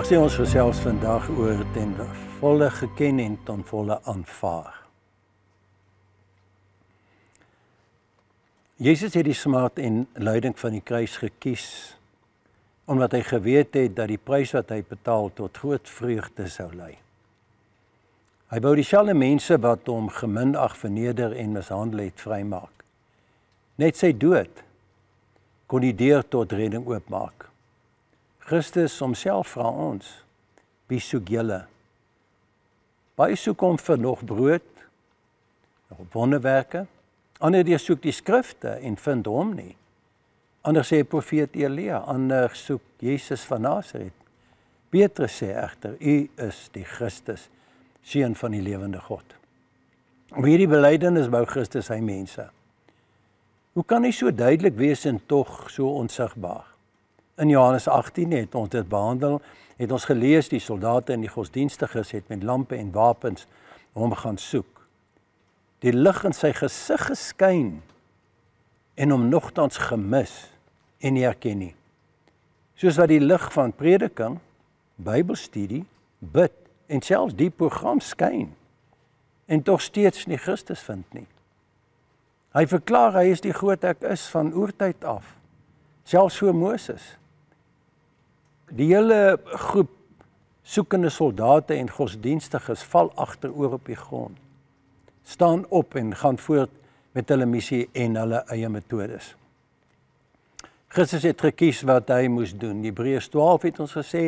Sê ons gesels vandag oor ten volle geken en ten volle aanvaar. Jesus het die smart en lyding van die kruis gekies, omdat hy geweet het dat die prys wat hy betaal tot groot vreugde sou lei. Hy wou dieselfde mense wat hom geminag, verneder en mishandel het vrymaak. Net sy dood kon die deur tot redding oopmaak. Christus homself vra ons, wie soek julle? Baie soek hom vir nog brood, nog wonderwerke. Ander soek die skrifte en vind hom nie. Ander sê profeet Elia, ander soek Jesus van Nasaret. Petrus sê egter, u is die Christus, seun van die lewende God. Om hierdie belydenis bou Christus hy mense. Hoe kan hy so duidelik wees en tog so onsigbaar? In Johannes 18 het ons dit behandel, het ons gelees, die soldate en die godsdienstiges het met lampe en wapens hom gaan soek. Die lig in sy gesig geskyn en hom nogtans gemis en nie herken nie. Soos wat die lig van prediking, Bybelstudie, bid en selfs die program skyn en tog steeds nie Christus vind nie. Hy verklaar hy is die groot ek is van oertyd af, selfs voor Moses. Die hele groep soekende soldate en godsdienstiges val agteroor op die grond, staan op en gaan voort met hulle missie en hulle eie metodes. Christus het gekies wat hy moes doen. Hebreërs 12 het ons gesê,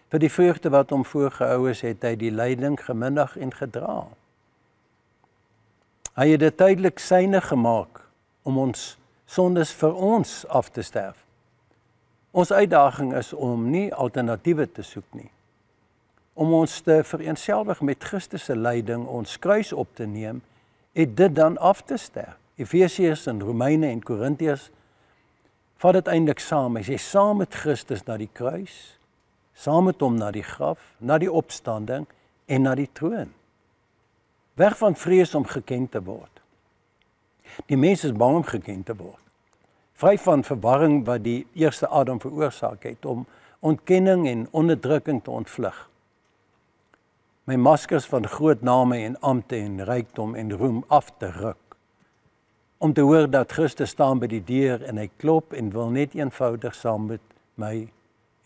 vir die vreugde wat hom voorgehou is, het hy die lyding geminnig en gedra. Hy het dit tydelik syne gemaak om ons sondes vir ons af te sterf. Ons uitdaging is om nie alternatiewe te soek nie. Om ons te vereenselwig met Christus se lyding, ons kruis op te neem, en dit dan af te sterf. Efesiërs en Romeine en Korintiërs vat dit eintlik saam. Hy sê saam met Christus na die kruis, saam met hom na die graf, na die opstanding en na die troon. Weg van vrees om geken te word. Die mens is bang om geken te word. Vry van verwarring wat die eerste Adam veroorsaak het, om ontkenning en onderdrukking te ontvlug. My maskers van groot name en ampte en rykdom en roem af te ruk. Om te hoor dat Christus staan by die deur en hy klop en wil net eenvoudig saam met my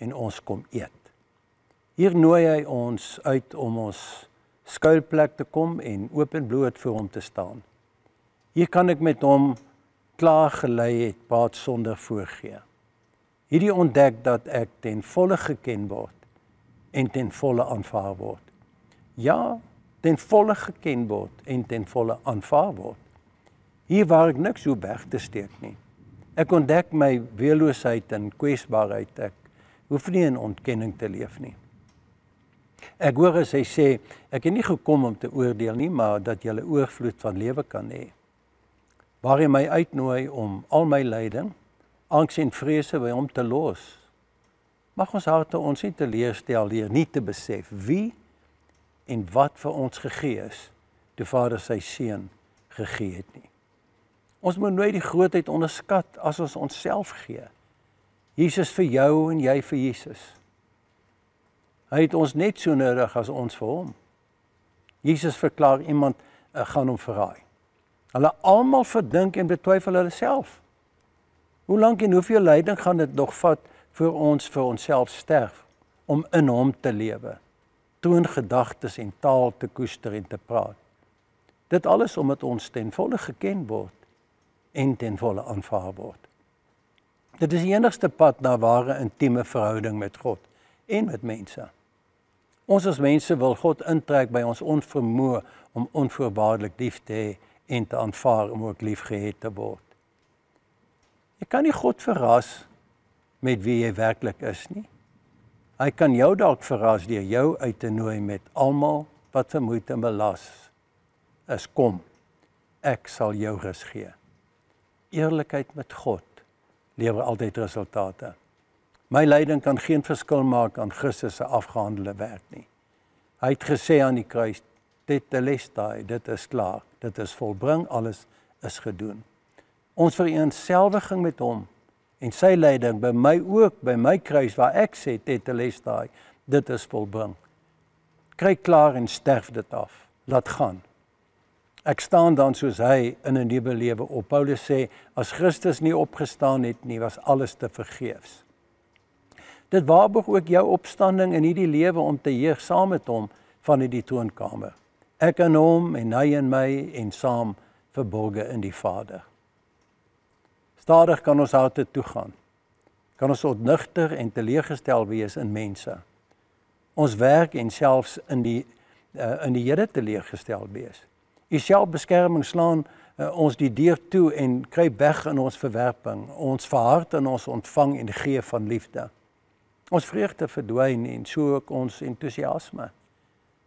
en ons kom eet. Hier nooi hy ons uit om ons skuilplek te kom en oop en bloot voor hom te staan. Hier kan ek met hom klaar gelei het, paad sonder voorgee. Hierdie ontdek dat ek ten volle geken word en ten volle aanvaar word. Ja, ten volle geken word en ten volle aanvaar word. Hier waar ek niks hoef weg te steek nie. Ek ontdek my weerloosheid en kwesbaarheid. Ek hoef nie in ontkenning te leef nie. Ek hoor as hy sê, ek het nie gekom om te oordeel nie, maar dat jy 'n oorvloed van lewe kan hê. Waar hy my uitnooi om al my lyding, angs en vrese by hom te los. Mag ons harte ons nie teleurstel deur nie te besef wie en wat vir ons gegee is, toe Vader sy seun gegee het nie. Ons moet nooit die grootheid onderskat as ons onsself gee. Jesus vir jou en jy vir Jesus. Hy het ons net so nodig as ons vir hom. Jesus verklaar iemand gaan hom verraai. Hulle almal verdink en betwyfel hulle self. Hoe lank en hoeveel lyding gaan dit nog vat voor ons vir onsself sterf, om in hom te lewe, troongedagtes en taal te koester en te praat. Dit alles omdat ons ten volle geken word en ten volle aanvaar word. Dit is die enigste pad na ware intieme verhouding met God en met mense. Ons as mense wil God intrek by ons onvermoë om onvoorwaardelik lief te hê en te aanvaar om ook lief gehet te word. Jy kan nie God verras met wie jy werklik is nie. Hy kan jou dalk verras deur jou uit te nooi met almal wat vermoeid en belas is. Kom, ek sal jou rus gee. Eerlikheid met God lewer altyd resultate. My lyding kan geen verskil maak aan Christus se afgehandelde werk nie. Hy het gesê aan die kruis, tetelestai, dit is klaar, dit is volbring, alles is gedoen. Ons vereenselwiging met hom en sy lyding by my ook, by my kruis waar ek sê tetelestai, dit is volbring. Kry klaar en sterf dit af. Laat gaan. Ek staan dan soos hy in 'n nuwe lewe op. Paulus sê, as Christus nie opgestaan het nie, was alles te vergeefs. Dit waarborg ook jou opstanding in hierdie lewe om te heer saam met hom vanuit die troonkamer. Ek in hom en hy in my en saam verborge in die Vader. Stadig kan ons harte toegaan. Kan ons ontnigter en teleurgestel wees in mense. Ons werk en selfs in die Here teleurgestel wees. Die selfbeskerming slaan ons die deur toe en kruip weg in ons verwerping. Ons verhard in ons ontvang en gee van liefde. Ons vreugde verdwyn en so ook ons entoesiasme.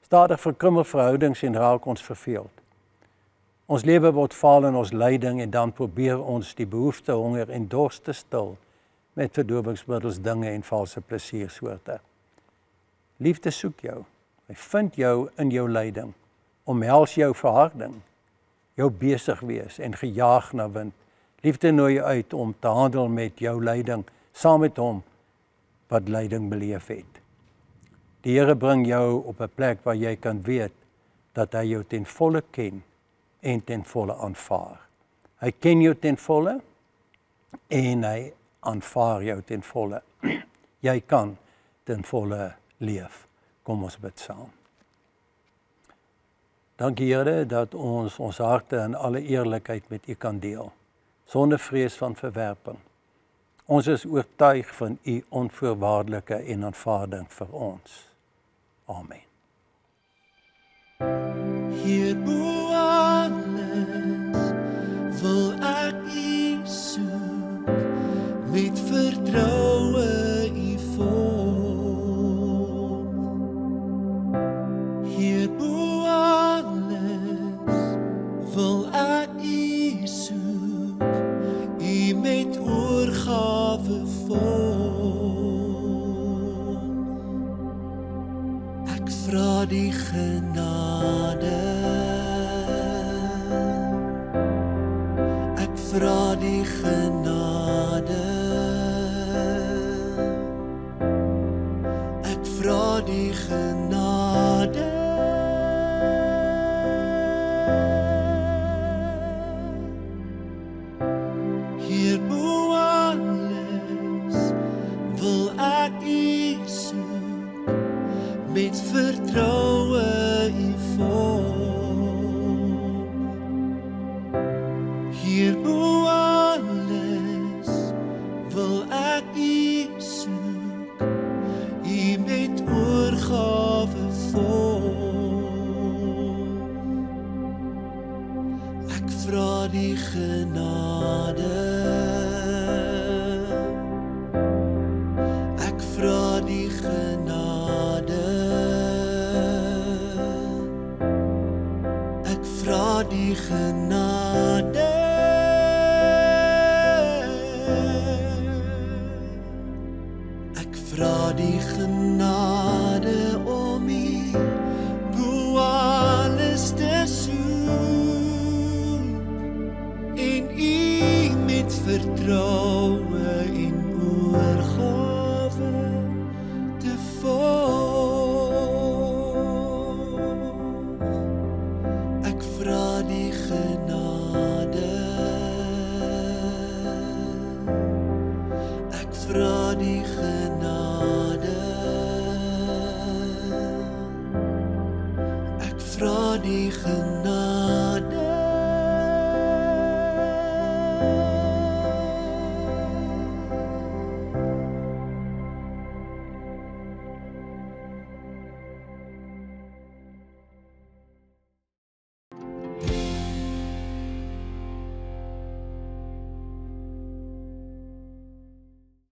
Stadig verkrummel verhoudings en raak ons verveeld. Ons lewe word vaal in ons lyding en dan probeer ons die behoefte, honger en dorst te stil met verdowingsmiddels, dinge en valse plesiersoorte. Liefde soek jou. Hy vind jou in jou lyding. Omhels jou verharding. Jou besig wees en gejaag na wind. Liefde nooi jou uit om te handel met jou lyding, saam met hom wat lyding beleef het. Die Here bring jou op 'n plek waar jy kan weet dat hy jou ten volle ken en ten volle aanvaar. Hy ken jou ten volle en hy aanvaar jou ten volle. Jy kan ten volle leef. Kom ons bid saam. Dankie Here dat ons harte in alle eerlikheid met U kan deel, sonder vrees van verwerping. Ons is oortuig van U onvoorwaardelike en aanvaarding vir ons. Amen. Hier bo alles wil ek U soek, met vertroue U volg. Hier bo alles wil ek U soek, U met oorgawe volg. Ek vra die genade, ek vra die genade, ek vra die genade. Hier bo alles wil ek U soek, met vertroue U volg. Hier bo alles wil ek U soek, U met oorgawe volg. Ek vra die genade, ek vra die genade, ek vra die genade. Ek vra die genade om U bo alles te soek en U met vertroue en oorgawe te volg. Ek vra die genade, ek vra die genade.